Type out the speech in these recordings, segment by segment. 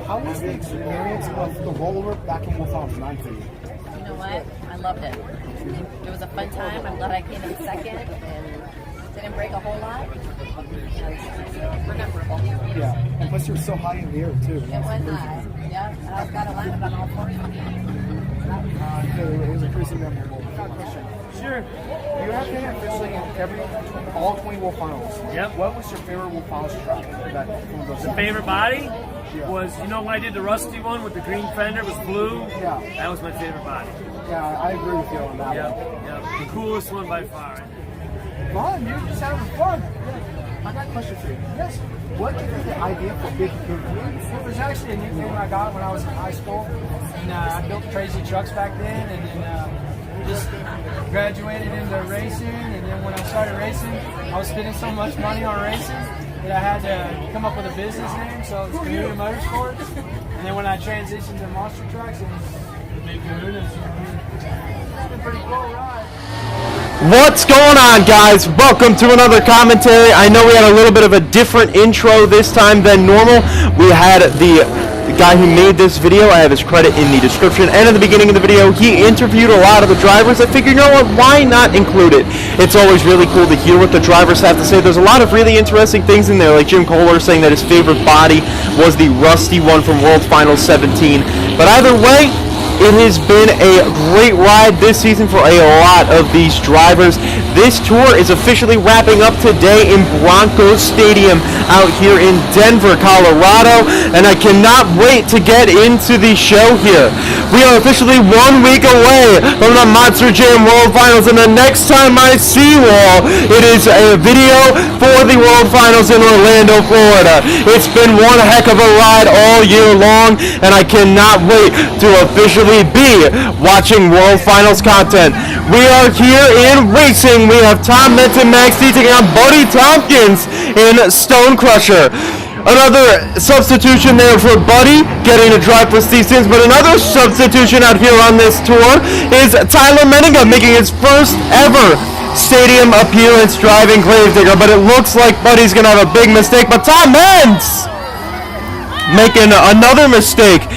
How was the experience of the rollover back in Wolf Farms 9 for you? You know what? I loved it. It was a fun time. I'm glad I came in second and didn't break a whole lot. And rememberable. Yeah, and plus you were so high in the air too. It went high. Yeah, I've got a lineup on all four. It was a crazy memorable. Question. Sure. You have been officially in all 20 Wolf Finals. Yep. What was your favorite Wolf Finals track? The favorite body was, you know, when I did the rusty one with the green fender, it was blue. Yeah. That was my favorite body. Yeah, I agree with you on that Yep. one. Yep. The coolest one by far. Fun, you're just having fun. I got a question for you. Yes. What gave you the idea for Big Kahuna? It was actually a nickname I got when I was in high school. And I built crazy trucks back then, and then just graduated into racing. And then when I started racing, I was spending so much money on racing that I had to come up with a business name. So it was Kahuna Motorsports. And then when I transitioned to monster trucks, it was the Big Kahuna. So it's been a pretty cool ride. What's going on, guys? Welcome to another commentary. I know we had a little bit of a different intro this time than normal. We had the guy who made this video. I have his credit in the description and at the beginning of the video. He interviewed a lot of the drivers. I figured, you know what, why not include it? It's always really cool to hear what the drivers have to say. There's a lot of really interesting things in there, like Jim Kohler saying that his favorite body was the rusty one from World Finals 17. But either way, it has been a great ride this season for a lot of these drivers. This tour is officially wrapping up today in Broncos Stadium out here in Denver, Colorado, and I cannot wait to get into the show here. We are officially 1 week away from the Monster Jam World Finals, and the next time I see you all, it is a video for the World Finals in Orlando, Florida. It's been one heck of a ride all year long, and I cannot wait to officially be watching World Finals content. We are here in racing. We have Tom Menton Max D taking on Buddy Tompkins in Stone Crusher. Another substitution there for Buddy, getting to drive for Steve Sims, but another substitution out here on this tour is Tyler Menninga making his first ever stadium appearance driving Gravedigger, but it looks like Buddy's going to have a big mistake, but Tom Menz making another mistake.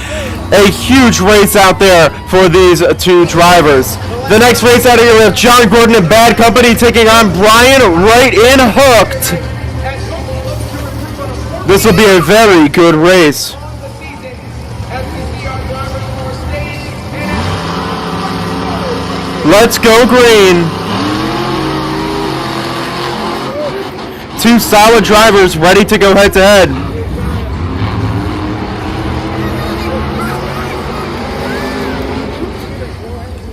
A huge race out there for these two drivers. The next race out here, we have John Gordon and Bad Company taking on Brian Wright in Hooked. This will be a very good race. Let's go green. Two solid drivers ready to go head to head.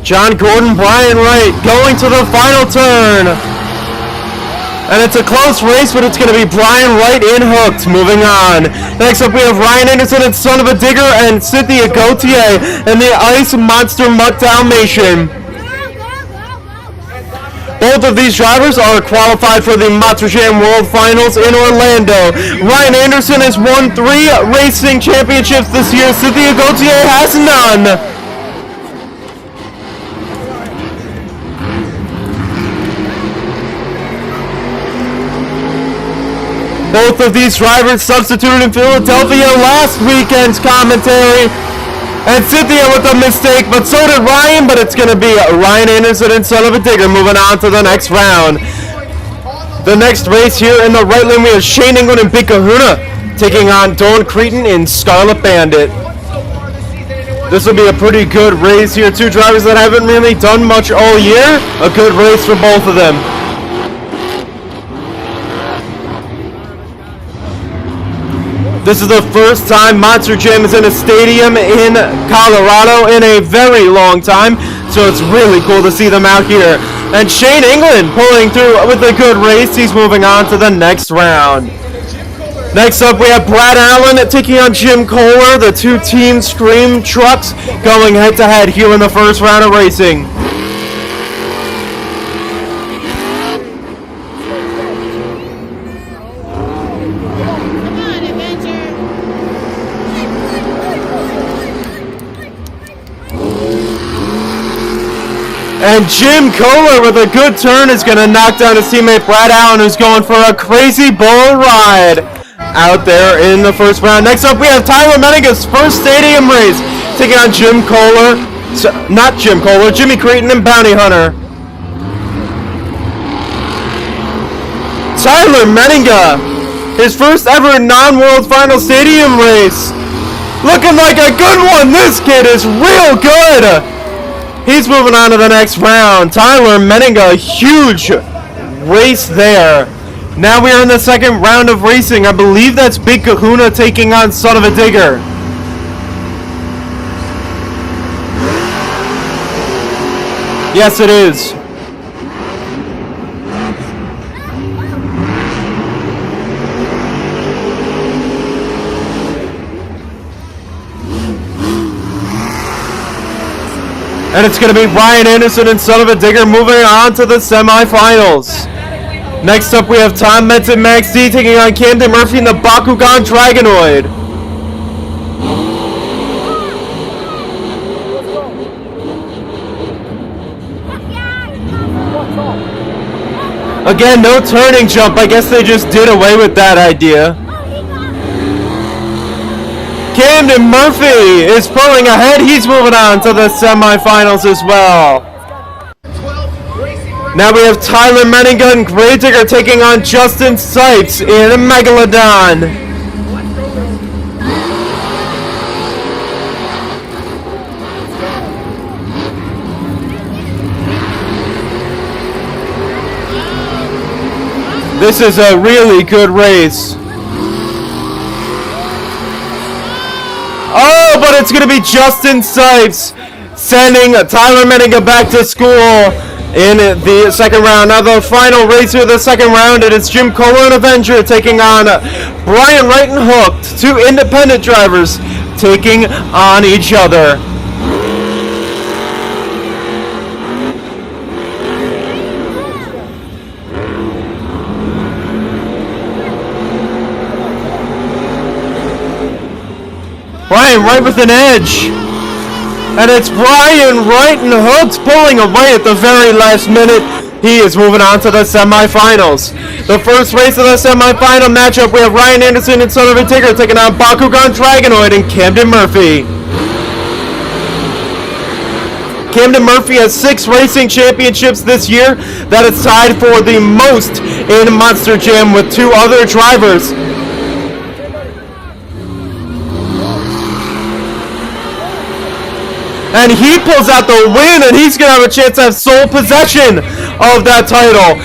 John Gordon, Brian Wright going to the final turn. And it's a close race, but it's going to be Brian Wright in Hooked. Moving on. Next up, we have Ryan Anderson and Son of a Digger and Cynthia Gauthier and the Ice Monster Mutt Dalmatian. Both of these drivers are qualified for the Monster Jam World Finals in Orlando. Ryan Anderson has won 3 racing championships this year. Cynthia Gauthier has none. Both of these drivers substituted in Philadelphia last weekend's commentary. And Cynthia with a mistake, but so did Ryan, but it's going to be Ryan Anderson and Son of a Digger moving on to the next round. The next race here in the right lane, we have Shane England and Big Kahuna taking on Dawn Cretan in Scarlet Bandit. This will be a pretty good race here. Two drivers that haven't really done much all year. A good race for both of them. This is the first time Monster Jam is in a stadium in Colorado in a very long time, so it's really cool to see them out here. And Shane England pulling through with a good race. He's moving on to the next round. Next up, we have Brad Allen taking on Jim Kohler, the two Team Scream trucks going head-to-head here in the first round of racing. And Jim Kohler with a good turn is going to knock down his teammate Brad Allen, who's going for a crazy bull ride out there in the first round. Next up, we have Tyler Menninga's first stadium race, taking on Jim Kohler. Not Jim Kohler, Jimmy Creighton and Bounty Hunter. Tyler Menninga, his first ever non-World Final Stadium race. Looking like a good one. This kid is real good. He's moving on to the next round. Tyler Menninga, huge race there. Now we are in the second round of racing. I believe that's Big Kahuna taking on Son of a Digger. Yes, it is. And it's going to be Ryan Anderson and Son of a Digger moving on to the semifinals. Next up, we have Tom Metz and Max D taking on Camden Murphy and the Bakugan Dragonoid. Again, no turning jump. I guess they just did away with that idea. Camden Murphy is pulling ahead. He's moving on to the semifinals as well. Now we have Tyler Menninga and Gravedigger taking on Justin Sipes in a Megalodon. This is a really good race. Oh, but it's going to be Justin Sipes sending Tyler Menninga back to school in the second round. Now the final racer of the second round, it is Jim Kohler and Avenger taking on Brian Wright and Hooked, two independent drivers taking on each other. Brian Wright with an edge. And it's Brian Wright and Hooks pulling away at the very last minute. He is moving on to the semifinals. The first race of the semifinal matchup, we have Ryan Anderson and Son of a Digger taking on Bakugan Dragonoid and Camden Murphy. Camden Murphy has 6 racing championships this year. That is tied for the most in Monster Jam with 2 other drivers. And he pulls out the win, and he's going to have a chance to have sole possession of that title.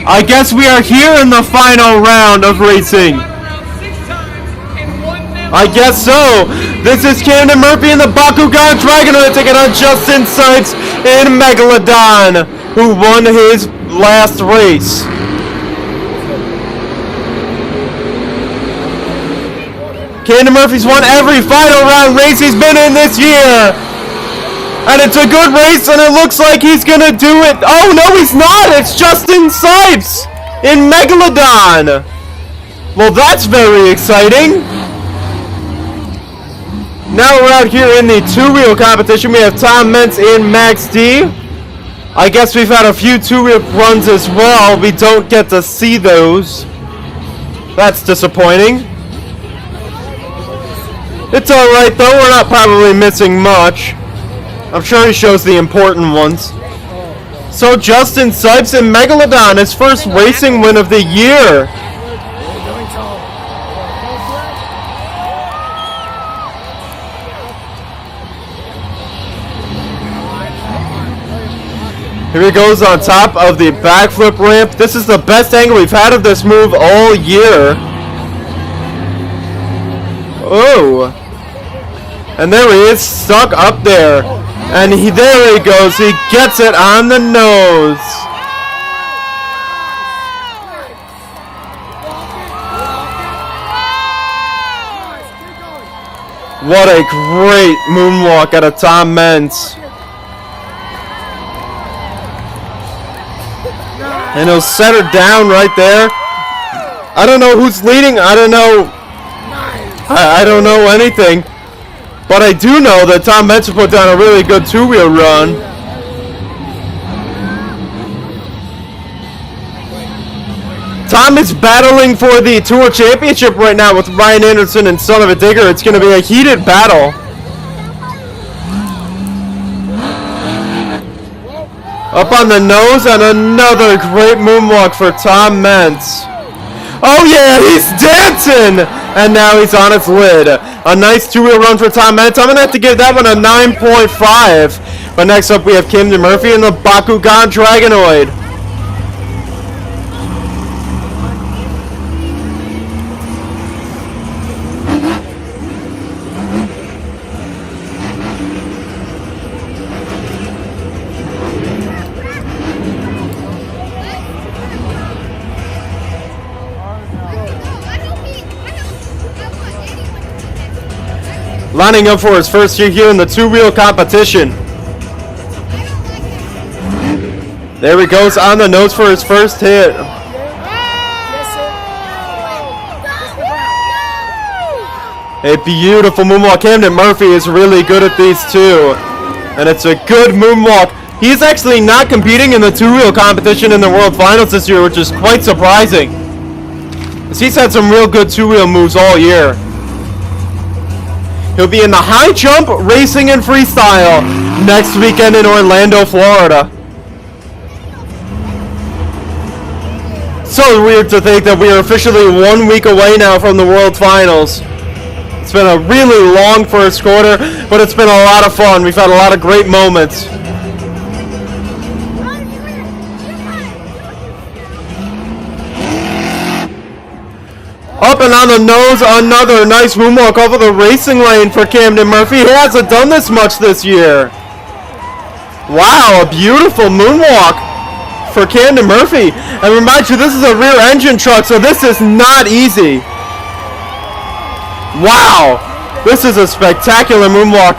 I guess we are here in the final round of racing. I guess so. This is Camden Murphy and the Bakugan Dragonoid taking on Justin Sipes in Megalodon, who won his last race. Camden Murphy's won every final round race he's been in this year. And it's a good race, and it looks like he's going to do it. Oh, no, he's not. It's Justin Sipes in Megalodon. Well, that's very exciting. Now we're out here in the 2-wheel competition. We have Tom Mentz in Max D. I guess we've had a few 2-wheel runs as well. We don't get to see those. That's disappointing. It's alright, though. We're not probably missing much. I'm sure he shows the important ones. So Justin Sipes in Megalodon, his first racing win of the year. Here he goes on top of the backflip ramp. This is the best angle we've had of this move all year. Oh. And there he is, stuck up there. And there he goes. He gets it on the nose. What a great moonwalk out of Tom Mentz. And he'll set her down right there. I don't know who's leading. I don't know. I don't know anything. But I do know that Tom Mentz put down a really good 2-wheel run. Tom is battling for the Tour Championship right now with Ryan Anderson and Son of a Digger. It's going to be a heated battle. Up on the nose, and another great moonwalk for Tom Meents. Oh yeah, he's dancing! And now he's on its lid. A nice two-wheel run for Tom Meents. I'm going to have to give that one a 9.5. But next up we have Camden Murphy and the Bakugan Dragonoid. Lining up for his first year here in the two-wheel competition. There he goes on the nose for his first hit. A beautiful moonwalk. Camden Murphy is really good at these too. And it's a good moonwalk. He's actually not competing in the two-wheel competition in the World Finals this year, which is quite surprising. He's had some real good two-wheel moves all year. He'll be in the high jump, racing, and freestyle next weekend in Orlando, Florida. So weird to think that we are officially 1 week away now from the World Finals. It's been a really long first quarter, but it's been a lot of fun. We've had a lot of great moments. Up and on the nose, another nice moonwalk over the racing lane for Camden Murphy. He hasn't done this much this year. Wow, a beautiful moonwalk for Camden Murphy. And remind you, this is a rear engine truck, so this is not easy. Wow, this is a spectacular moonwalk.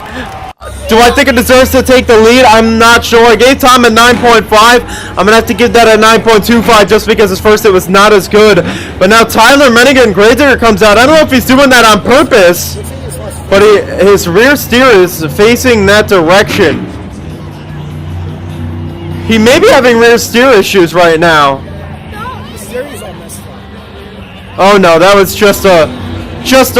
Do I think it deserves to take the lead? I'm not sure. I gave Tom a 9.5. I'm going to have to give that a 9.25 just because his first hit was not as good. But now Tyler Menningen Grazer comes out. I don't know if he's doing that on purpose, but his rear steer is facing that direction. He may be having rear steer issues right now. Oh no, that was just a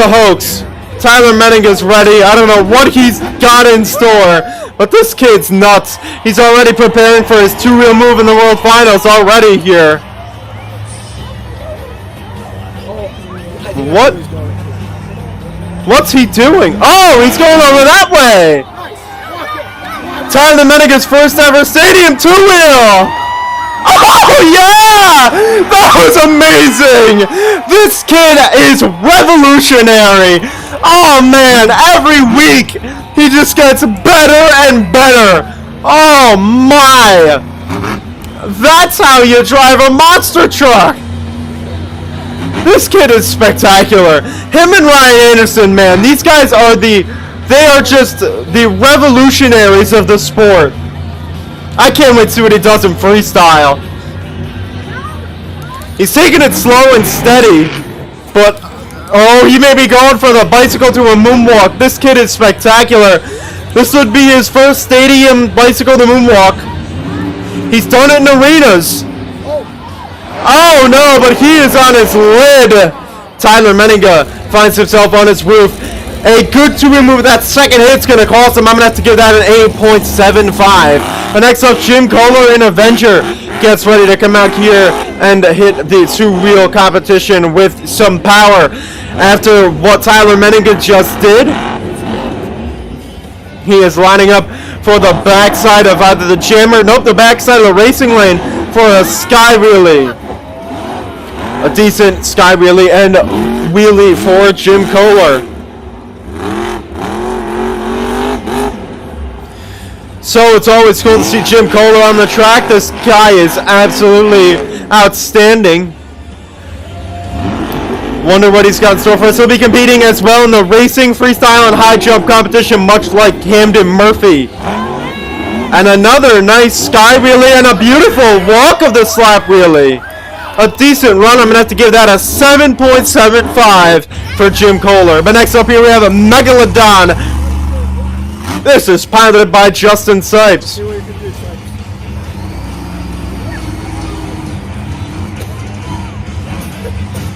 hoax. Tyler Menningen's ready. I don't know what he's got in store, but this kid's nuts. He's already preparing for his two-wheel move in the World Finals already here. What's he doing? Oh, he's going over that way. Tyler Menningen's first ever stadium two-wheel. Oh yeah! That was amazing! This kid is revolutionary! Oh man, every week he just gets better and better! Oh my! That's how you drive a monster truck! This kid is spectacular. Him and Ryan Anderson, man, these guys are they are just the revolutionaries of the sport. I can't wait to see what he does in freestyle. He's taking it slow and steady, but oh, he may be going for the bicycle to a moonwalk. This kid is spectacular. This would be his first stadium bicycle to moonwalk. He's done it in arenas. Oh no, but he is on his lid. Tyler Menningen finds himself on his roof. A good two-wheel move. That second hit's going to cost him. I'm going to have to give that an 8.75. But next up, Jim Kohler in Avenger gets ready to come out here and hit the two-wheel competition with some power. After what Tyler Menningen just did, he is lining up for the backside of either the jammer, the backside of the racing lane for a sky wheelie. A decent sky wheelie and wheelie for Jim Kohler. So it's always cool to see Jim Kohler on the track. This guy is absolutely outstanding. Wonder what he's got in store for us. He'll be competing as well in the racing, freestyle, and high jump competition, much like Camden Murphy. And another nice sky wheelie and a beautiful walk of the slap wheelie. A decent run. I'm going to have to give that a 7.75 for Jim Kohler. But next up here we have a Megalodon. This is piloted by Justin Sipes.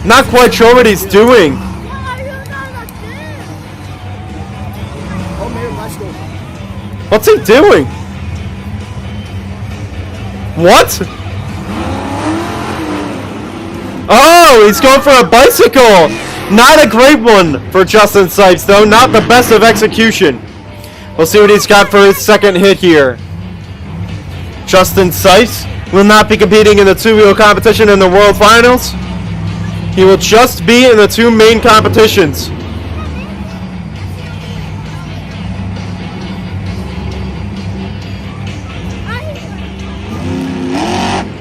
Not quite sure what he's doing. What's he doing? What? Oh, he's going for a bicycle. Not a great one for Justin Sipes, though. Not the best of execution. We'll see what he's got for his second hit here. Justin Sipes will not be competing in the two-wheel competition in the World Finals. He will just be in the two main competitions.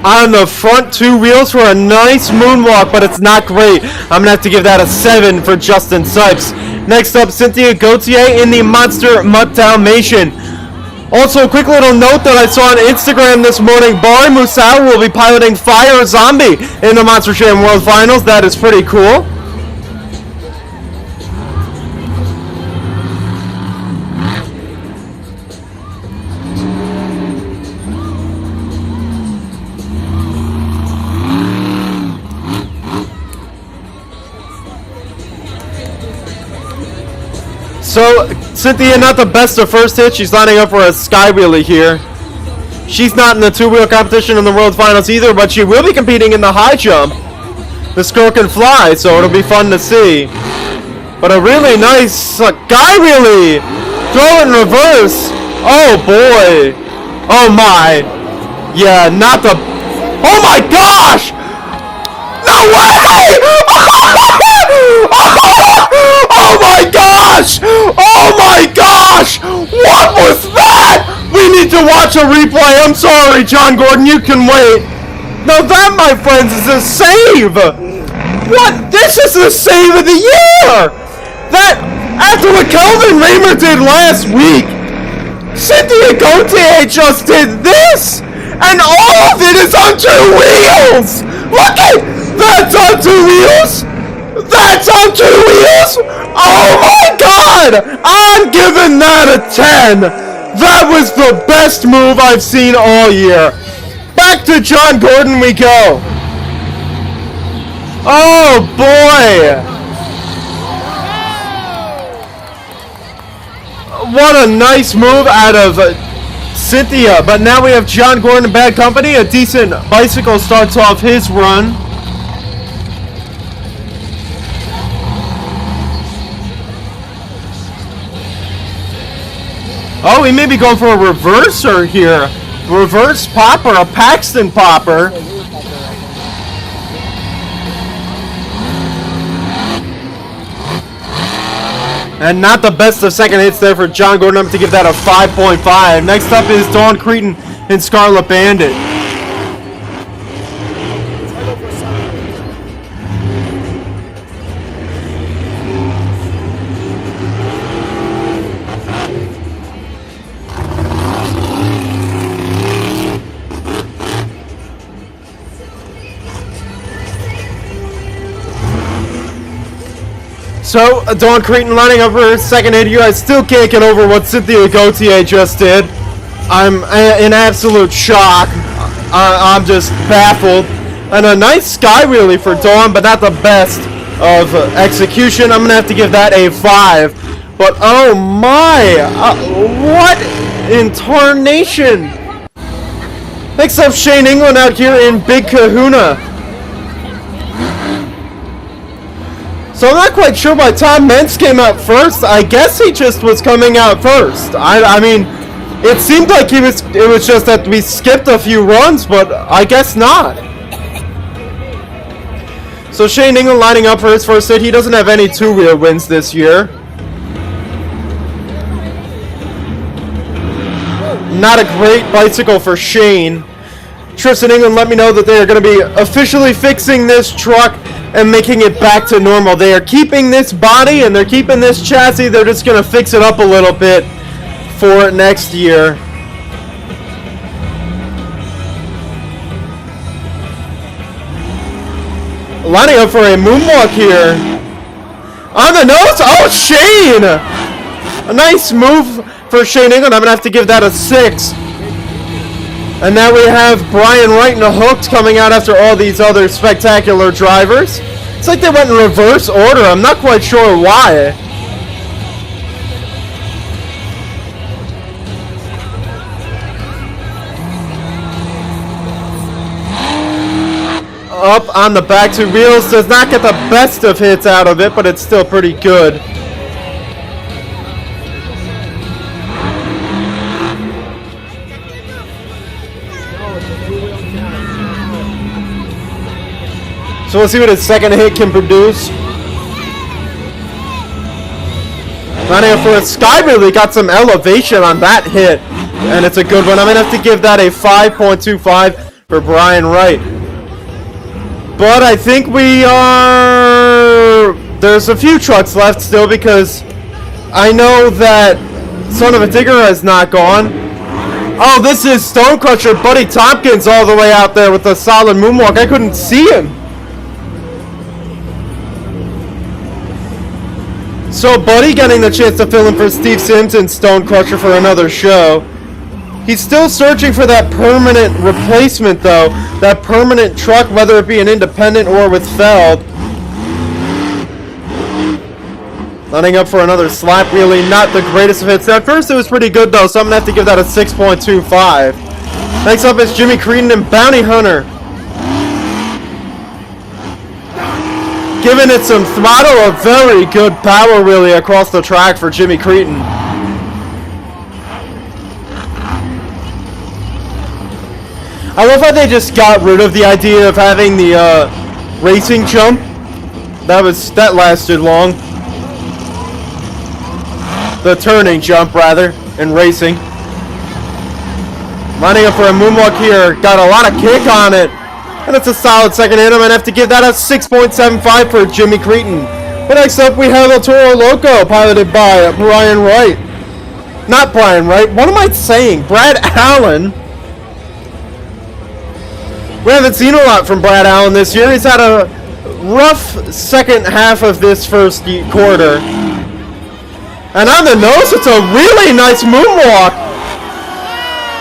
On the front two wheels for a nice moonwalk, but it's not great. I'm gonna have to give that a 7 for Justin Sipes. Next up, Cynthia Gauthier in the Monster Mutt Dalmatian. Also, a quick little note that I saw on Instagram this morning, Bari Musau will be piloting Fire Zombie in the Monster Jam World Finals. That is pretty cool. So, Cynthia, not the best of first hits. She's lining up for a sky wheelie here. She's not in the two-wheel competition in the World Finals either, but she will be competing in the high jump. This girl can fly, so it'll be fun to see. But a really nice sky wheelie. Throw in reverse. Oh, boy. Oh, my. Yeah, not the... Oh, my gosh! No way! Oh my gosh! Oh my gosh! What was that? We need to watch a replay. I'm sorry, John Gordon. You can wait. Now that, my friends, is a save. What? This is the save of the year. That, after what Kelvin Raymer did last week, Cynthia Gauthier just did this. And all of it is on two wheels. Look at that's on two wheels. That's on two wheels! Oh my god! I'm giving that a 10! That was the best move I've seen all year. Back to John Gordon we go. Oh boy! What a nice move out of Cynthia. But now we have John Gordon in bad company. A decent bicycle starts off his run. Oh, he may be going for a reverser here. Reverse popper, a Paxton popper. And not the best of second hits there for John Gordon. I'm going to give that a 5.5. Next up is Dawn Cretin in Scarlet Bandit. So, Dawn Cretin lining up for her second hit here. I still can't get over what Cynthia Gauthier just did. I'm in absolute shock. I'm just baffled. And a nice sky wheelie for Dawn, but not the best of execution. I'm going to have to give that a 5. But oh my, what in tarnation? Next up, Shane England out here in Big Kahuna. So I'm not quite sure why Tom Meents came out first. I guess he just was coming out first. I mean, it seemed like it was just that we skipped a few runs, but I guess not. So Shane England lining up for his first hit. He doesn't have any two-wheel wins this year. Not a great bicycle for Shane. Tristan England let me know that they are going to be officially fixing this truck and making it back to normal. They are keeping this body and they're keeping this chassis. They're just going to fix it up a little bit for next year. Lining up for a moonwalk here. On the nose. Oh, Shane! A nice move for Shane England. I'm going to have to give that a 6. And now we have Brian Wright and Hooked coming out after all these other spectacular drivers. It's like they went in reverse order. I'm not quite sure why. Up on the back two wheels. Does not get the best of hits out of it, but it's still pretty good. So we'll see what his second hit can produce. Running up for it. Sky really got some elevation on that hit, and it's a good one. I'm going to have to give that a 5.25 for Brian Wright. But I think we are... There's a few trucks left still because I know that Son of a Digger has not gone. Oh, this is Stone Crusher Buddy Tompkins all the way out there with a solid moonwalk. I couldn't see him. So Buddy getting the chance to fill in for Steve Sims and Stone Crusher for another show. He's still searching for that permanent replacement though. That permanent truck, whether it be an independent or with Feld. Lining up for another slap, really not the greatest of hits. At first it was pretty good though, so I'm going to have to give that a 6.25. Next up is Jimmy Creedon and Bounty Hunter. Giving it some throttle, a very good power really across the track for Jimmy Creedon. I love how they just got rid of the idea of having the racing jump. That lasted long. The turning jump rather in racing. Lining up for a moonwalk here, got a lot of kick on it. And it's a solid second hit. I'm going to have to give that a 6.75 for Jimmy Creedon. But next up, we have El Toro Loco, piloted by Brian Wright. Not Brian Wright. What am I saying? Brad Allen. We haven't seen a lot from Brad Allen this year. He's had a rough second half of this first quarter. And on the nose, it's a really nice moonwalk.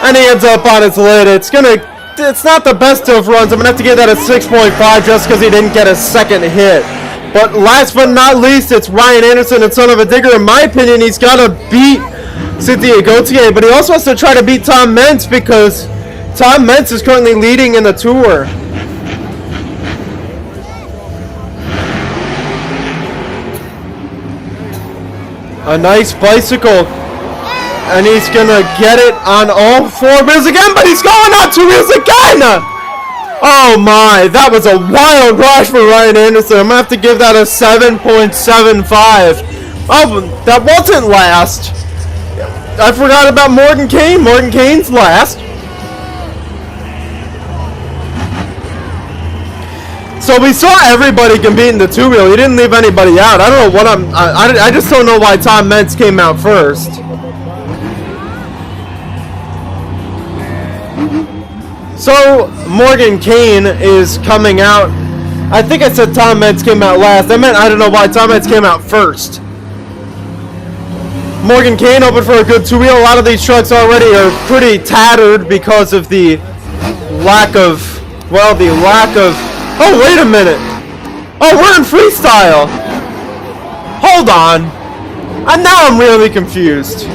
And he ends up on his lid. It's not the best of runs. I'm going to have to give that a 6.5 just because he didn't get a second hit. But last but not least, it's Ryan Anderson and Son of a Digger. In my opinion, he's got to beat Cynthia Gauthier, but he also has to try to beat Tom Meents because Tom Meents is currently leading in the Tour. A nice bicycle. And he's going to get it on all four wheels again, but he's going on two wheels again! Oh my, that was a wild rush for Ryan Anderson. I'm going to have to give that a 7.75. Oh, that wasn't last. I forgot about Morgan Kane. Morgan Kane's last. So we saw everybody compete in the two-wheel. He didn't leave anybody out. I don't know what I just don't know why Tom Meents came out first. So, Morgan Kane is coming out. I think I said Tom Meents came out last. I don't know why Tom Meents came out first. Morgan Kane opened for a good two-wheel. A lot of these trucks already are pretty tattered because of the lack of... Oh, wait a minute. Oh, we're in freestyle. Hold on. And now I'm really confused.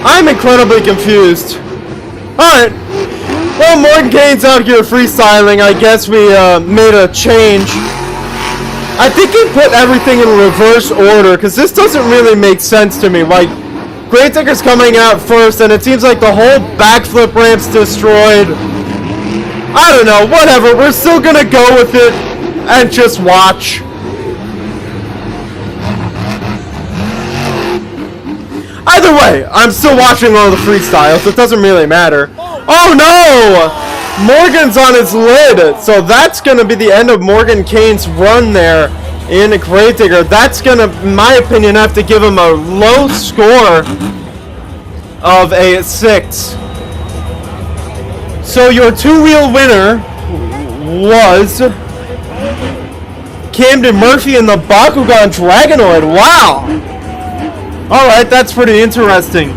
I'm incredibly confused. Alright. Well, Morgan Kane's out here freestyling. I guess we made a change. I think he put everything in reverse order, because this doesn't really make sense to me. Like, Gravedigger's coming out first, and it seems like the whole backflip ramp's destroyed. I don't know, whatever. We're still gonna go with it and just watch. Either way, I'm still watching all the freestyles. It doesn't really matter. Oh no! Morgan's on his lid. So that's going to be the end of Morgan Kane's run there in Gravedigger. That's going to, in my opinion, have to give him a low score of a 6. So your two-wheel winner was Camden Murphy in the Bakugan Dragonoid. Wow! Alright, that's pretty interesting.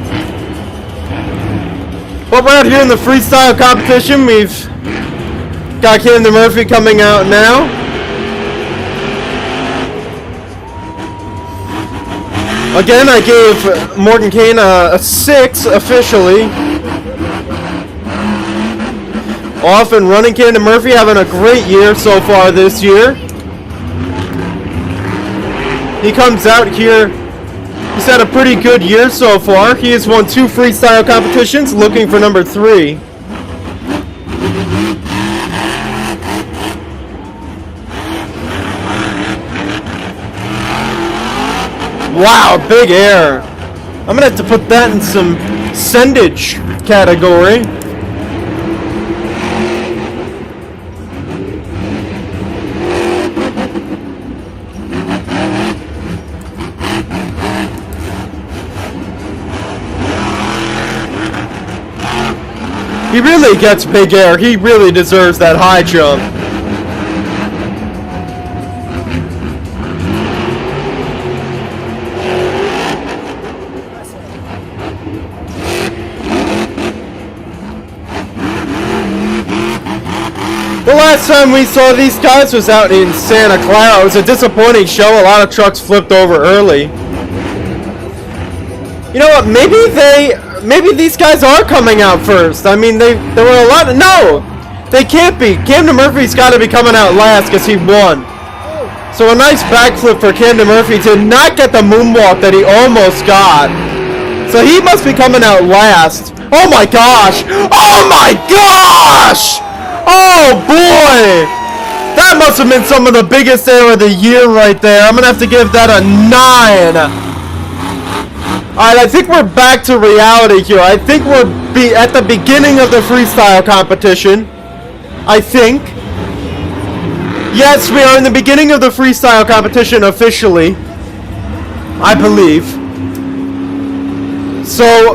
But we're out here in the freestyle competition. We've Got Camden Murphy coming out now. Again, I gave Morgan Kane a 6 officially. Off and running. Camden Murphy having a great year so far this year. He comes out here. He's had a pretty good year so far. He has won 2 freestyle competitions, looking for number 3. Wow, big air. I'm gonna have to put that in some sendage category. He really gets big air. He really deserves that high jump. The last time we saw these guys was out in Santa Clara. It was a disappointing show. A lot of trucks flipped over early. You know what? Maybe these guys are coming out first. I mean, there were a lot of... No! They can't be. Camden Murphy's got to be coming out last because he won. So a nice backflip for Camden Murphy to not get the moonwalk that he almost got. So he must be coming out last. Oh my gosh! Oh my gosh! Oh boy! That must have been some of the biggest air of the year right there. I'm going to have to give that a 9. Alright, I think we're back to reality here. I think we're at the beginning of the freestyle competition. I think. Yes, we are in the beginning of the freestyle competition officially. I believe. So,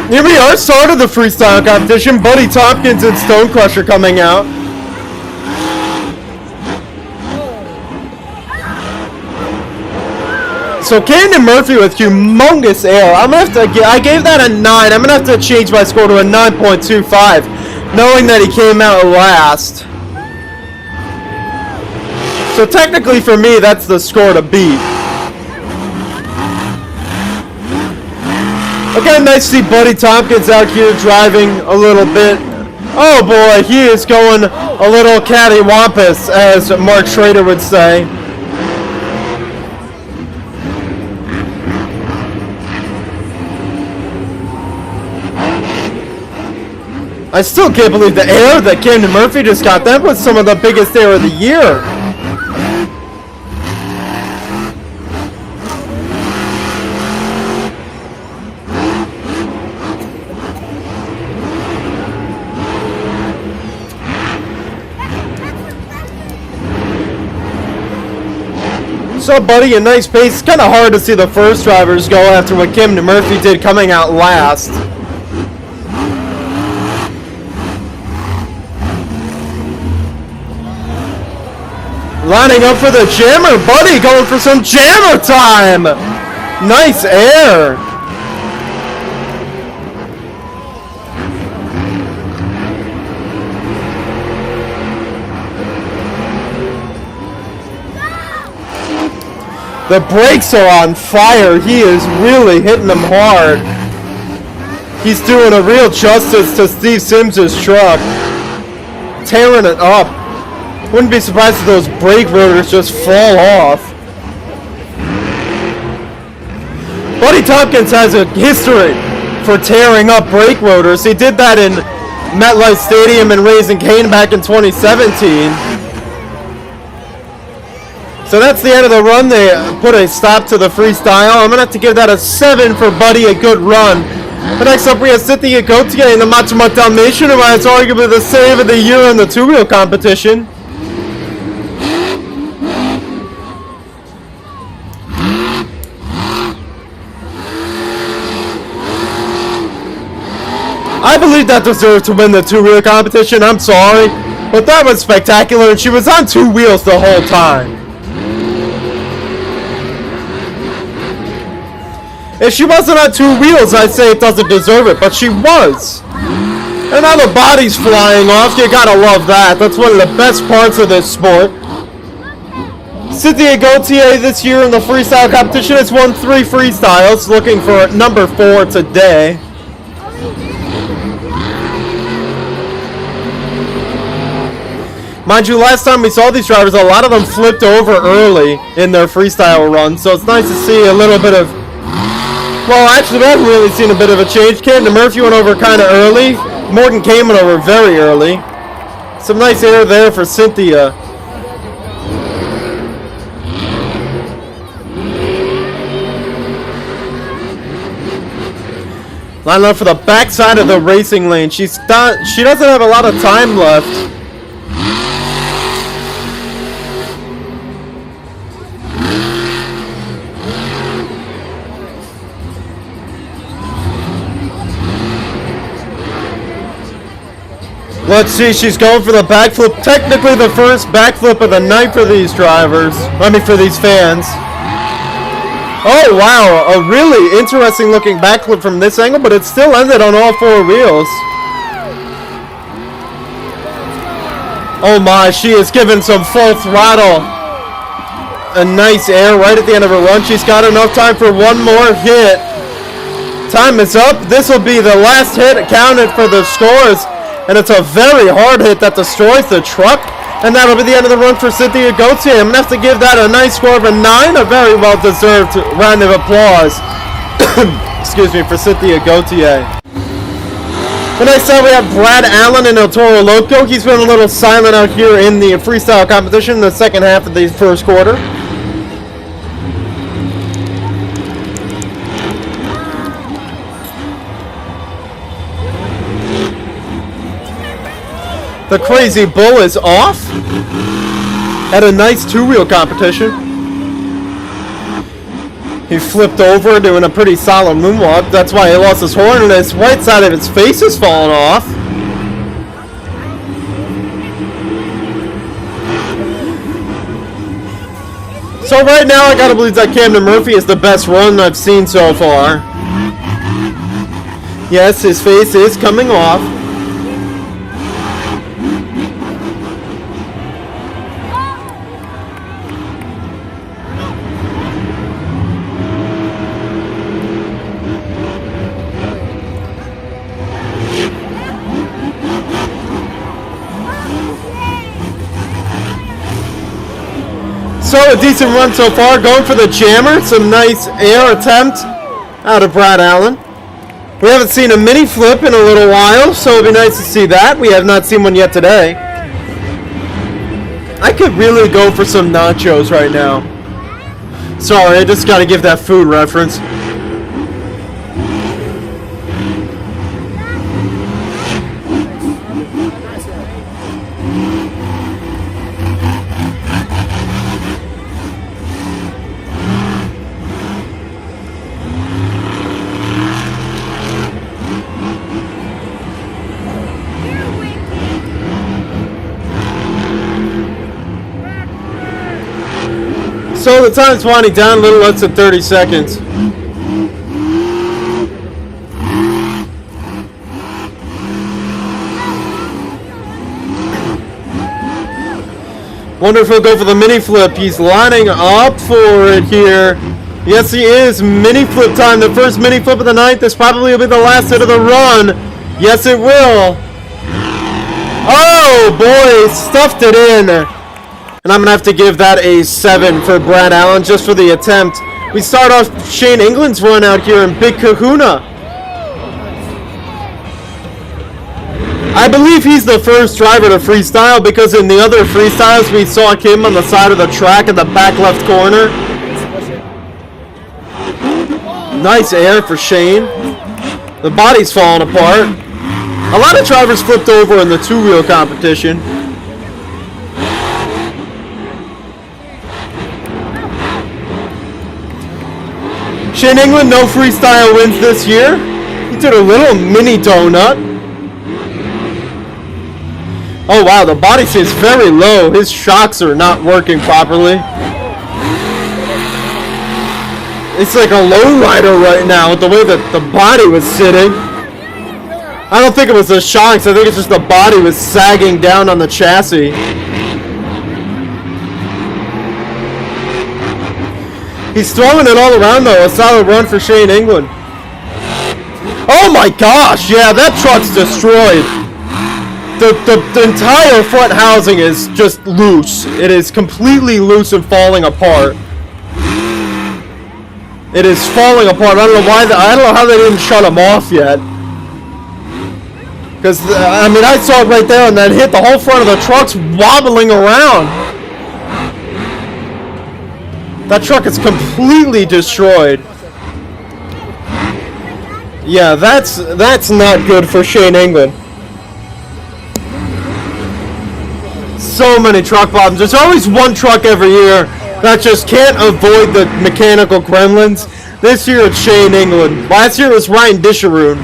here we are, start of the freestyle competition. Buddy Tompkins and Stone Crusher coming out. So Camden Murphy with humongous air. I'm gonna have to. I gave that a 9. I'm gonna have to change my score to a 9.25, knowing that he came out last. So technically, for me, that's the score to beat. Again, nice to see Buddy Tompkins out here driving a little bit. Oh boy, he is going a little cattywampus, as Mark Schrader would say. I still can't believe the air that Camden Murphy just got. That was some of the biggest air of the year. So, buddy, a nice pace. It's kind of hard to see the first drivers go after what Camden Murphy did coming out last. Lining up for the jammer. Buddy going for some jammer time. Nice air. The brakes are on fire. He is really hitting them hard. He's doing a real justice to Steve Sims' truck. Tearing it up. Wouldn't be surprised if those brake rotors just fall off. Buddy Tompkins has a history for tearing up brake rotors. He did that in MetLife Stadium and Raising Cane back in 2017. So that's the end of the run. They put a stop to the freestyle. I'm going to have to give that a 7 for Buddy, a good run. But next up we have Cynthia Gauthier in the Machamat Dalmatian, who has arguably the save of the year in the two-wheel competition. I believe that deserved to win the two-wheel competition. I'm sorry, but that was spectacular, and she was on 2 wheels the whole time. If she wasn't on 2 wheels, I'd say it doesn't deserve it, but she was. And now the body's flying off. You gotta love that. That's one of the best parts of this sport. Cynthia Gauthier this year in the freestyle competition has won 3 freestyles, looking for number 4 today. Mind you, last time we saw these drivers, a lot of them flipped over early in their freestyle run, so it's nice to see a little bit of... Well, actually, we haven't really seen a bit of a change. Camden Murphy went over kind of early. Morgan Kane went over very early. Some nice air there for Cynthia. Line up for the backside of the racing lane. She doesn't have a lot of time left. Let's see, she's going for the backflip. Technically the first backflip of the night for these drivers. For these fans. Oh, wow. A really interesting looking backflip from this angle, but it still ended on all 4 wheels. Oh my, she is giving some full throttle. A nice air right at the end of her run. She's got enough time for one more hit. Time is up. This will be the last hit counted for the scores. And it's a very hard hit that destroys the truck. And that'll be the end of the run for Cynthia Gauthier. I'm going to have to give that a nice score of a 9. A very well-deserved round of applause. Excuse me, for Cynthia Gauthier. The next time we have Brad Allen in El Toro Loco. He's been a little silent out here in the freestyle competition in the second half of the first quarter. The Crazy Bull is off at a nice 2-wheel competition. He flipped over doing a pretty solid moonwalk. That's why he lost his horn, and his right side of his face is falling off. So right now I gotta believe that Camden Murphy is the best run I've seen so far. Yes, his face is coming off. So a decent run so far, going for the jammer. Some nice air attempt out of Brad Allen. We haven't seen a mini flip in a little while, so it'd be nice to see that. We have not seen one yet today. I could really go for some nachos right now. Sorry, I just gotta give that food reference. So the time's winding down, a little less than 30 seconds. Wonder if he'll go for the mini flip. He's lining up for it here. Yes, he is. Mini flip time. The first mini flip of the night. This probably will be the last hit of the run. Yes, it will. Oh, boy. Stuffed it in. And I'm going to have to give that a 7 for Brad Allen just for the attempt. We start off Shane England's run out here in Big Kahuna. I believe he's the first driver to freestyle because in the other freestyles we saw him on the side of the track in the back left corner. Nice air for Shane. The body's falling apart. A lot of drivers flipped over in the 2-wheel competition. Shane England, no freestyle wins this year. He did a little mini donut. Oh wow, the body stays very low. His shocks are not working properly. It's like a lowrider right now with the way that the body was sitting. I don't think it was the shocks. I think it's just the body was sagging down on the chassis. He's throwing it all around though. A solid run for Shane England. Oh my gosh, yeah, that truck's destroyed. The entire front housing is just loose. It is completely loose and falling apart. It is falling apart. I don't know why. I don't know how they didn't shut him off yet. Because I mean, I saw it right there, and then hit the whole front of the truck's wobbling around. That truck is completely destroyed. Yeah, that's not good for Shane England. So many truck problems. There's always one truck every year that just can't avoid the mechanical gremlins. This year it's Shane England. Last year it was Ryan Disharoon.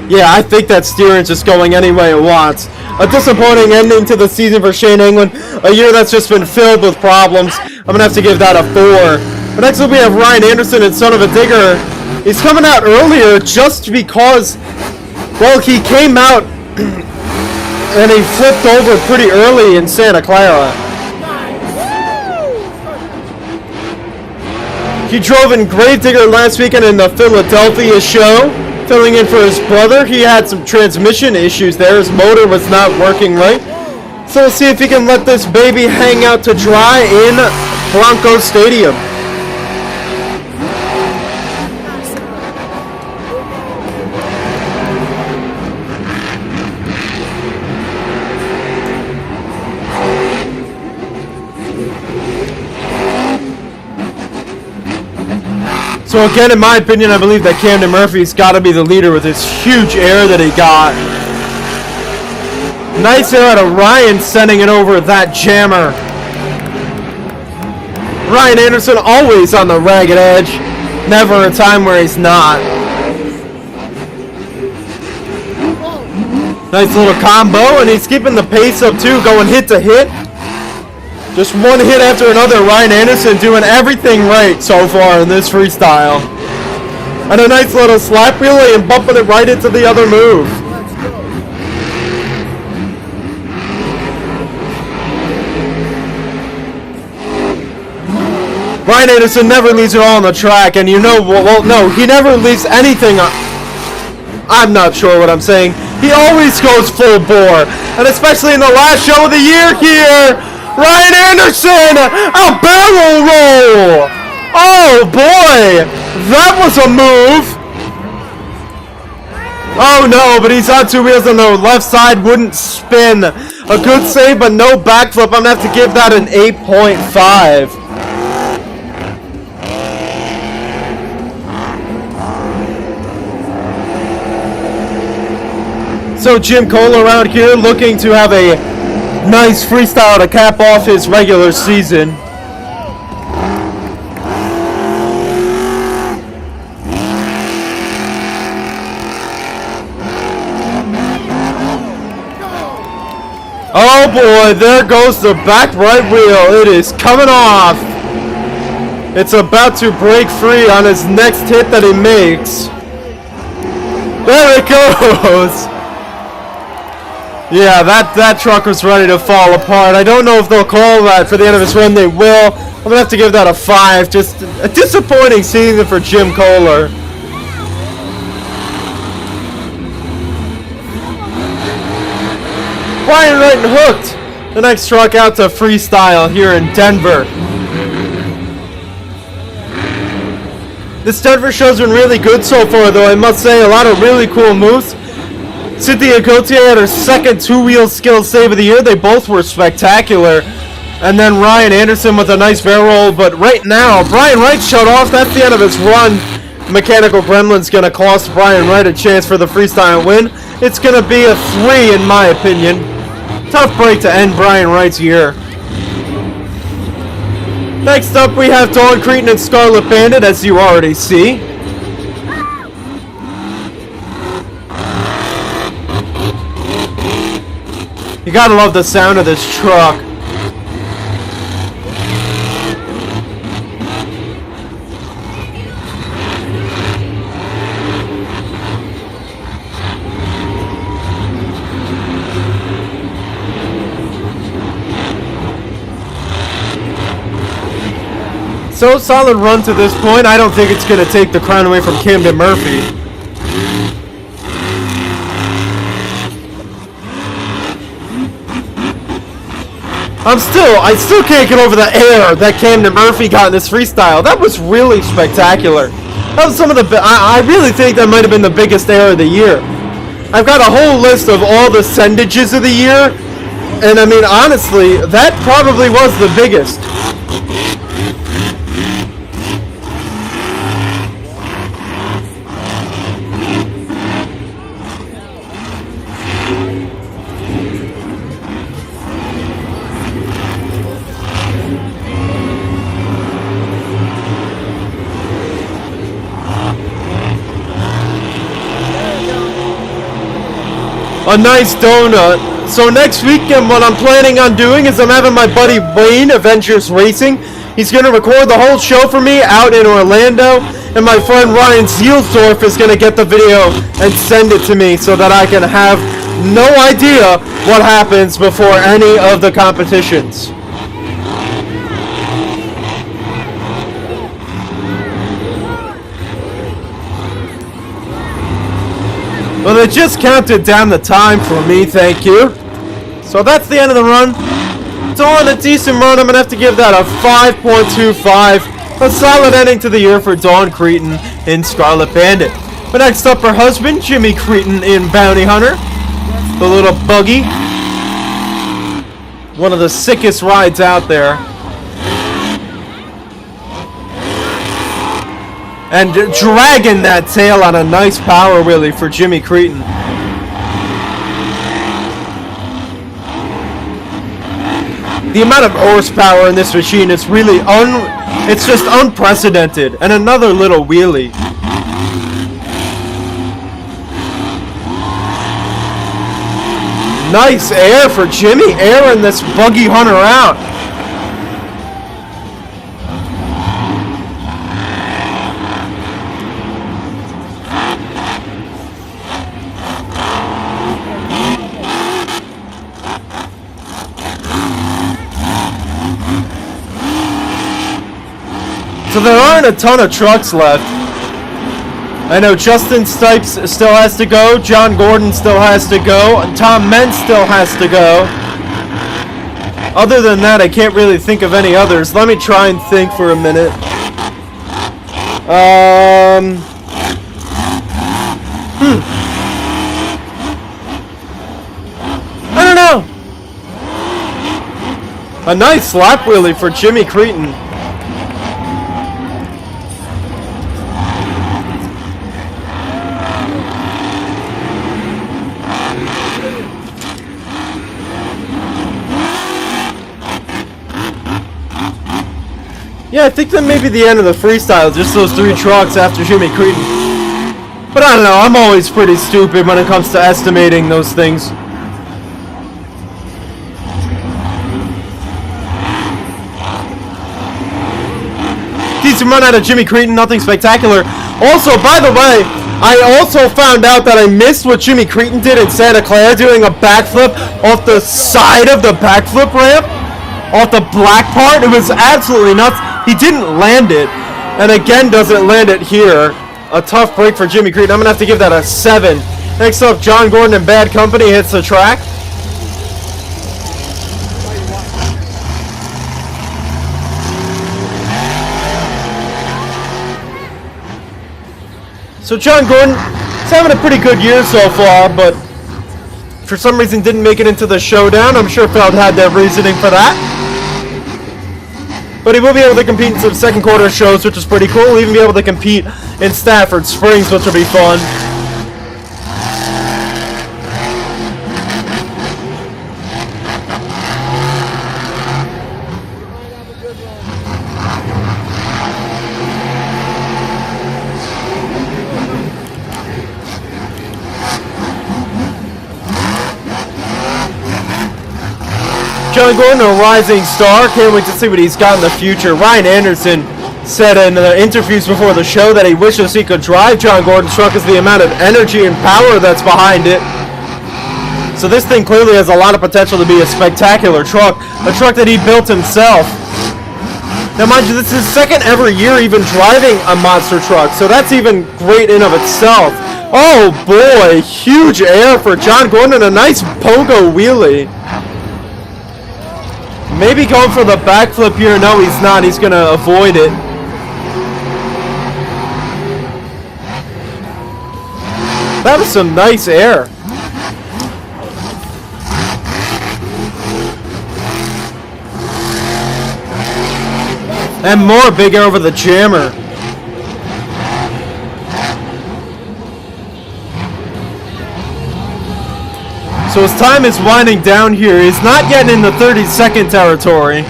Yeah, I think that steering's just going any way it wants. A disappointing ending to the season for Shane England. A year that's just been filled with problems. I'm going to have to give that a 4. But next up we have Ryan Anderson and Son of a Digger. He's coming out earlier just because, well, he came out and he flipped over pretty early in Santa Clara. He drove in Gravedigger last weekend in the Philadelphia show, filling in for his brother. He had some transmission issues there. His motor was not working right. So we'll see if he can let this baby hang out to dry in Broncos Stadium. So again, in my opinion, I believe that Camden Murphy's got to be the leader with this huge air that he got. Nice air out of Ryan, sending it over that jammer. Ryan Anderson always on the ragged edge. Never a time where he's not. Nice little combo, and he's keeping the pace up too, going hit to hit. Just one hit after another. Ryan Anderson doing everything right so far in this freestyle. And a nice little slap wheelie and bumping it right into the other move. Ryan Anderson never leaves it all on the track, and you know, well, no, he never leaves anything on. I'm not sure what I'm saying. He always goes full bore, and especially in the last show of the year here, Ryan Anderson, a barrel roll! Oh boy, that was a move! Oh no, but he's on 2 wheels on the left side, wouldn't spin. A good save, but no backflip. I'm gonna have to give that an 8.5. So Jim Cole around here looking to have a nice freestyle to cap off his regular season. Oh boy, there goes the back right wheel. It is coming off. It's about to break free on his next hit that he makes. There it goes. Yeah, that truck was ready to fall apart. I don't know if they'll call that for the end of his run. They will. I'm going to have to give that a 5. Just a disappointing season for Jim Kohler. Brian Wright and hooked. The next truck out to freestyle here in Denver. This Denver show's been really good so far, though. I must say, a lot of really cool moves. Cynthia Gauthier had her second 2-wheel skill save of the year. They both were spectacular. And then Ryan Anderson with a nice barrel roll. But right now, Brian Wright shut off. That's the end of his run. Mechanical Gremlin's going to cost Brian Wright a chance for the freestyle win. It's going to be a 3 in my opinion. Tough break to end Brian Wright's year. Next up, we have Dawn Cretin and Scarlet Bandit, as you already see. You gotta love the sound of this truck. So, solid run to this point. I don't think it's going to take the crown away from Camden Murphy. I still can't get over the air that Camden Murphy got in this freestyle. That was really spectacular. That was some of the, I really think that might have been the biggest air of the year. I've got a whole list of all the sendages of the year, and I mean, honestly, that probably was the biggest. A nice donut. So next weekend what I'm planning on doing is I'm having my buddy Wayne, Avengers Racing. He's going to record the whole show for me out in Orlando. And my friend Ryan Zielsdorf is going to get the video and send it to me so that I can have no idea what happens before any of the competitions. Well, they just counted down the time for me, thank you. So that's the end of the run. Dawn, a decent run. I'm going to have to give that a 5.25. A solid ending to the year for Dawn Cretin in Scarlet Bandit. But next up, her husband, Jimmy Cretin in Bounty Hunter. The little buggy. One of the sickest rides out there. And dragging that tail on a nice power wheelie for Jimmy Cretin. The amount of horsepower in this machine is really it's just unprecedented. And another little wheelie. Nice air for Jimmy, airing this buggy hunter out. So there aren't a ton of trucks left. I know Justin Stipes still has to go, John Gordon still has to go, and Tom Mentz still has to go. Other than that, I can't really think of any others. Let me try and think for a minute. I don't know. A nice lap wheelie for Jimmy Cretin. Yeah, I think that may be the end of the freestyle, just those three trucks after Jimmy Cretin. But I don't know, I'm always pretty stupid when it comes to estimating those things. Decent run out of Jimmy Cretin, nothing spectacular. Also, by the way, I also found out that I missed what Jimmy Cretin did in Santa Clara, doing a backflip off the side of the backflip ramp. Off the black part. It was absolutely nuts. He didn't land it, and again doesn't land it here. A tough break for Jimmy Cretin. I'm gonna have to give that a 7. Next up, John Gordon and Bad Company hits the track. So John Gordon is having a pretty good year so far, but for some reason didn't make it into the showdown. I'm sure Feld had their reasoning for that. But he will be able to compete in some second quarter shows, which is pretty cool. He'll even be able to compete in Stafford Springs, which will be fun. John Gordon, a rising star. Can't wait to see what he's got in the future. Ryan Anderson said in interviews before the show that he wishes he could drive John Gordon's truck because the amount of energy and power that's behind it. So this thing clearly has a lot of potential to be a spectacular truck. A truck that he built himself. Now, mind you, this is his second ever year even driving a monster truck, so that's even great in of itself. Oh boy, huge air for John Gordon, a nice pogo wheelie. Maybe going for the backflip here. No, he's not. He's going to avoid it. That was some nice air. And more big air over the jammer. So his time is winding down here. He's not getting in the 30-second territory.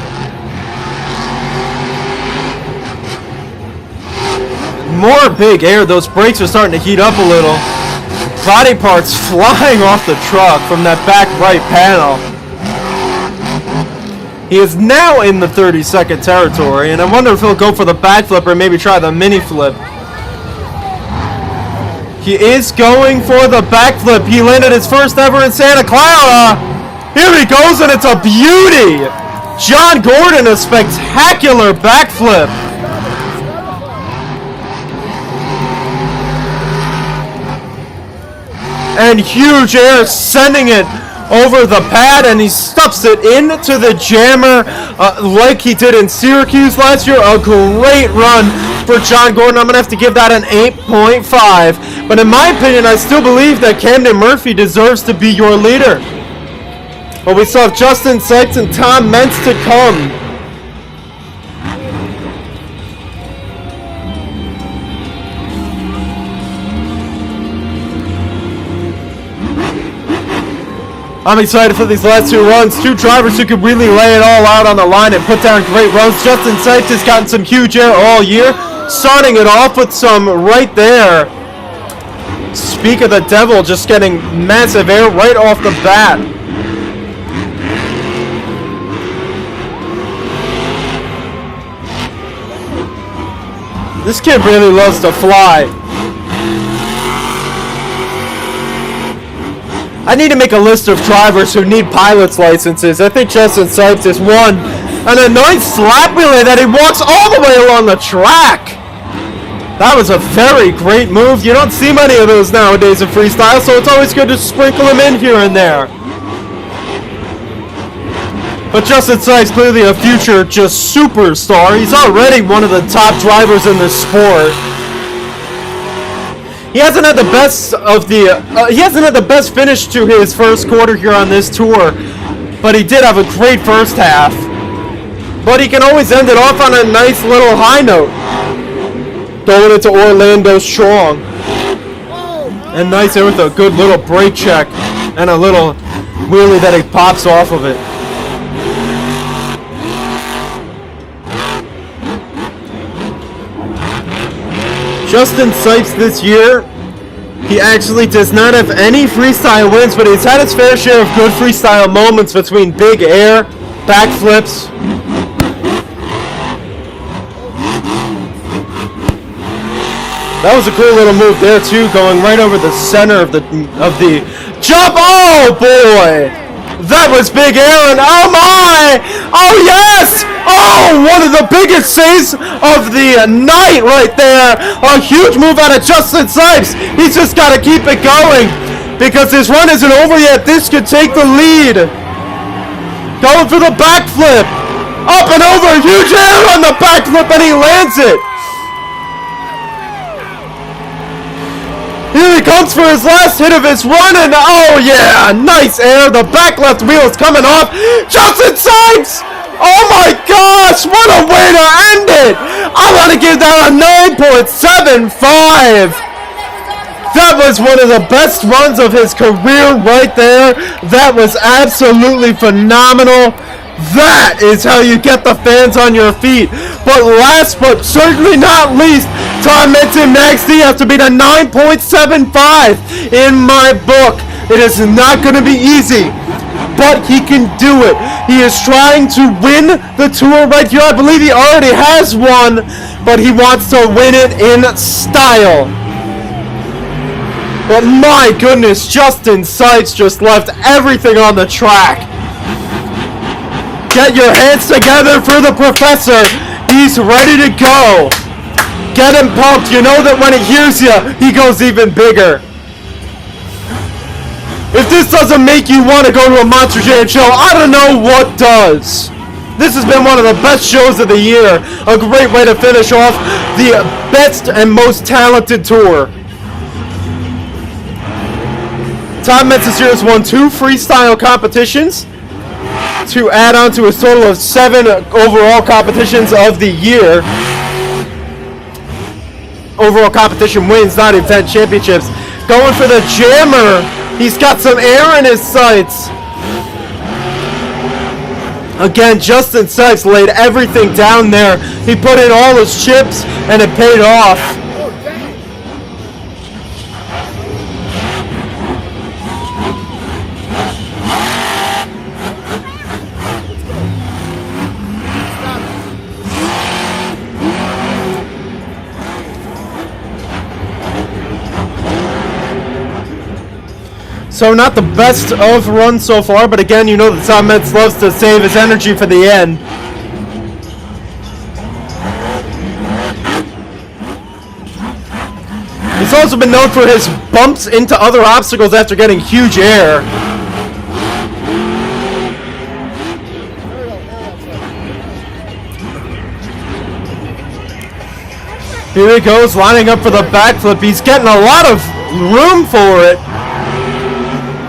More big air. Those brakes are starting to heat up a little. Body parts flying off the truck from that back right panel. He is now in the 30-second territory, and I wonder if he'll go for the backflip or maybe try the mini flip. He is going for the backflip. He landed his first ever in Santa Clara. Here he goes, and it's a beauty. John Gordon, a spectacular backflip. And huge air, sending it over the pad, and he stuffs it into the jammer like he did in Syracuse last year. A great run for John Gordon. I'm going to have to give that an 8.5. But in my opinion, I still believe that Camden Murphy deserves to be your leader. But we still have Justin Sykes and Tom Meents to come. I'm excited for these last two runs. Two drivers who could really lay it all out on the line and put down great runs. Justin Sykes has gotten some huge air all year, starting it off with some right there. Speak of the devil, just getting massive air right off the bat. This kid really loves to fly. I need to make a list of drivers who need pilot's licenses. I think Justin Sykes is one. And a nice slap relay that he walks all the way along the track. That was a very great move. You don't see many of those nowadays in freestyle, so it's always good to sprinkle them in here and there. But Justin Sykes, clearly a future just superstar. He's already one of the top drivers in this sport. He hasn't had the best of the. He hasn't had the best finish to his first quarter here on this tour, but he did have a great first half. But he can always end it off on a nice little high note, going into Orlando strong. And nice there with a good little brake check and a little wheelie that he pops off of it. Justin Sykes this year, he actually does not have any freestyle wins, but he's had his fair share of good freestyle moments between big air, backflips. That was a cool little move there too, going right over the center of the jump. Oh boy! That was big air, and oh my! Oh yes! Oh, one of the biggest saves of the night right there. A huge move out of Justin Sykes. He's just got to keep it going because his run isn't over yet. This could take the lead. Going for the backflip. Up and over. Huge air on the backflip, and he lands it. Here he comes for his last hit of his run, and oh yeah, nice air. The back left wheel is coming off. Justin Sykes! Oh my gosh, what a way to end it! I want to give that a 9.75. That was one of the best runs of his career right there. That was absolutely phenomenal. That is how you get the fans on your feet. But last but certainly not least, Tom Meents and Max D have to beat a 9.75 in my book. It is not going to be easy, but he can do it. He is trying to win the tour right here. I believe he already has one, but he wants to win it in style. But my goodness, Justin Sykes just left everything on the track. Get your hands together for the professor. He He's ready to go. Get him pumped. You know that when he hears you, he goes even bigger. If this doesn't make you want to go to a Monster Jam show, I don't know what does. This has been one of the best shows of the year. A great way to finish off the best and most talented tour. Tom Metzger has won 2 freestyle competitions to add on to a total of 7 overall competitions of the year. Overall competition wins, not event championships. Going for the jammer. He's got some air in his sights. Again, Justin Sykes laid everything down there. He put in all his chips, and it paid off. So not the best of runs so far, but again, you know that Tom Metz loves to save his energy for the end. He's also been known for his bumps into other obstacles after getting huge air. Here he goes, lining up for the backflip. He's getting a lot of room for it.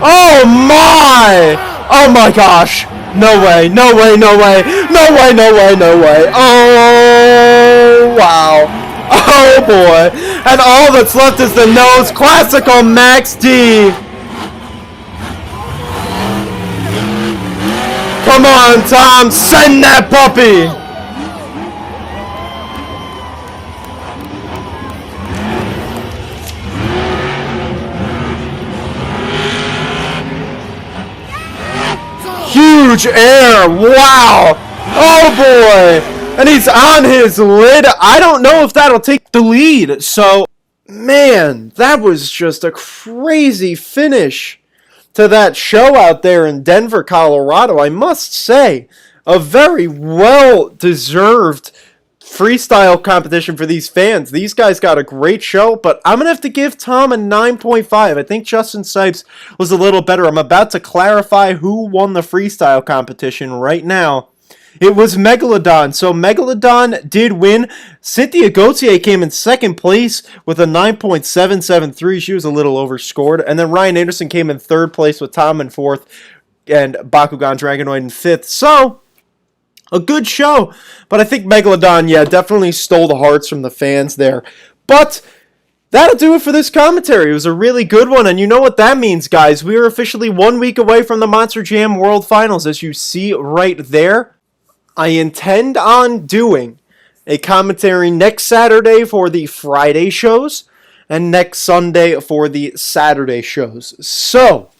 Oh my! Oh my gosh! No way, no way, no way, no way, no way, no way. Oh, wow. Oh boy. And all that's left is the nose. Classical Max D. Come on, Tom. Send that puppy. Huge air. Wow. Oh boy. And he's on his lid. I don't know if that'll take the lead. So, man, that was just a crazy finish to that show out there in Denver, Colorado. I must say, a very well-deserved freestyle competition for these fans. These guys got a great show, but I'm going to have to give Tom a 9.5. I think Justin Sipes was a little better. I'm about to clarify who won the freestyle competition right now. It was Megalodon. So Megalodon did win. Cynthia Gauthier came in second place with a 9.773. She was a little overscored. And then Ryan Anderson came in third place with Tom in fourth and Bakugan Dragonoid in fifth. So, a good show. But I think Megalodon, yeah, definitely stole the hearts from the fans there. But that'll do it for this commentary. It was a really good one. And you know what that means, guys. We are officially 1 week away from the Monster Jam World Finals, as you see right there. I intend on doing a commentary next Saturday for the Friday shows and next Sunday for the Saturday shows. So,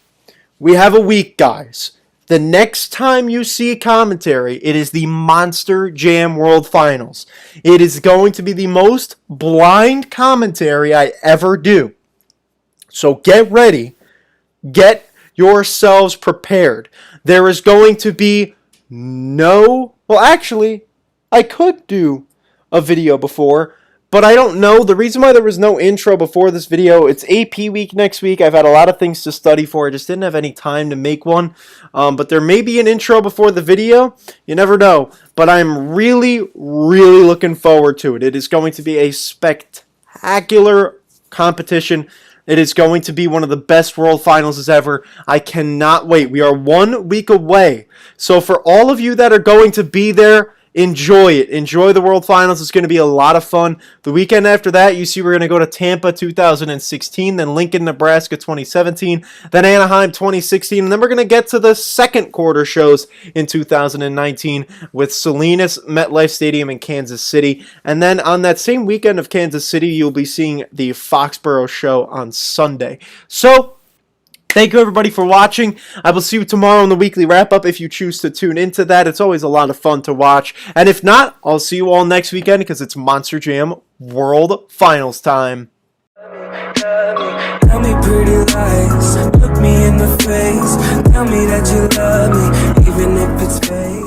we have a week, guys. The next time you see a commentary, it is the Monster Jam World Finals. It is going to be the most blind commentary I ever do. So get ready. Get yourselves prepared. There is going to be no... Well, actually, I could do a video before, but I don't know. The reason why there was no intro before this video, it's AP week next week. I've had a lot of things to study for. I just didn't have any time to make one. But there may be an intro before the video. You never know. But I'm really, really looking forward to it. It is going to be a spectacular competition. It is going to be one of the best World Finals ever. I cannot wait. We are 1 week away. So for all of you that are going to be there, enjoy it. Enjoy the World Finals. It's going to be a lot of fun. The weekend after that, you see we're going to go to Tampa 2016, then Lincoln, Nebraska 2017, then Anaheim 2016, and then we're going to get to the second quarter shows in 2019 with Salinas, MetLife Stadium, and Kansas City. And then on that same weekend of Kansas City, you'll be seeing the Foxborough show on Sunday. So, thank you, everybody, for watching. I will see you tomorrow in the weekly wrap-up if you choose to tune into that. It's always a lot of fun to watch. And if not, I'll see you all next weekend because it's Monster Jam World Finals time. Tell me pretty lies, look me in the face. Tell me that you love me, even if it's fake.